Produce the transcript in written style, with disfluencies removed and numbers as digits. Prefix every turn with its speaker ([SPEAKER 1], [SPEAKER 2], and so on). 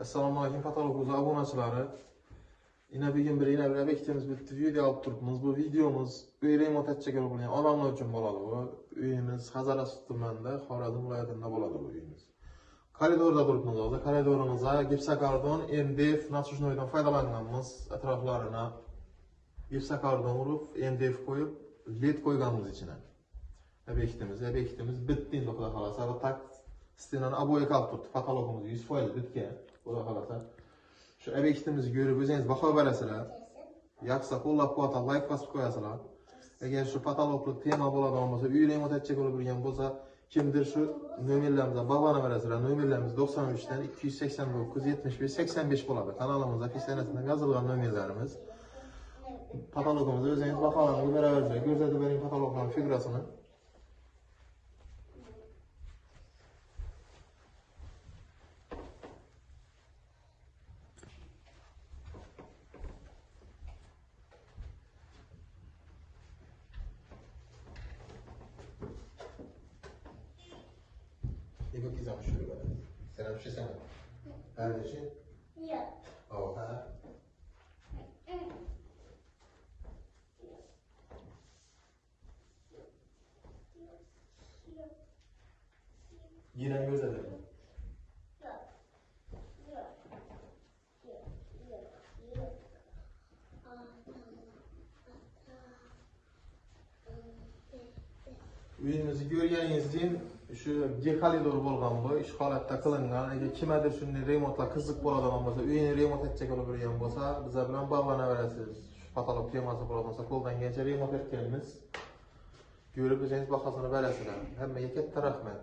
[SPEAKER 1] Assalomu alaykum patolog abunachilari. Yine bir gün bir bekitimiz bitti. Video alıp turibmiz. Bu videomuz uy remont etchekar bo'lgan odamlar uchun bo'ladi. Bu uyimiz Hazara tumanida, Xorazm viloyatida bo'ladi bu uyimiz. Koridorda turibmiz hozir. Koridorimizga gipsokardon, MDF nasujnoydan foydalanganmiz. Atroflarına gipsokardon urib, MDF qo'yib, led qo'yganmiz ichine. Bekitimiz bitti endi xudo xolasa. Tak stenani aboya qilib turibdi. Patologimiz 100% bitgan. Xudo xolasa. Şu obyektimizni görüp o'zingiz baho berasizlar. Yoqsa qo'llab-quvvatlab like bosib qo'yasizlar. Agar shu patologlik tema bo'ladigan bo'lsa, uy remont etchek bo'lib turgan bo'lsa, kimdir shu nomerlarimizga bog'lanib berasizlar. Nomerlarimiz 93 dan 289 75 85 bo'ladi. Kanalimizda peshonasida yozilgan nomerlarimiz. Patologimizga o'zingiz baholarni beraversiz. Ko'rsatib bering patologlarning figurasini. Digo que quiser chuva. Será que você sabe? Deixa.
[SPEAKER 2] Ja.
[SPEAKER 1] Oh, ha. Yine göz edelim. Uyimizni ko'rganingizdek shu dekalidor bo'lgan bu, ish holatda qilingan. Agar kimdir shunday remontlar qiziq bo'ladigan bo'lsa, uyini remont etchek bo'lib turgan bo'lsa, bizlar bilan bog'lanaverasiz. Patolog temasi bo'ladigan bo'lsa, qo'ldan kelgancha remont etganmiz. Ko'rib o'zingiz bahosini berasizlar. Hammaga katta rahmat.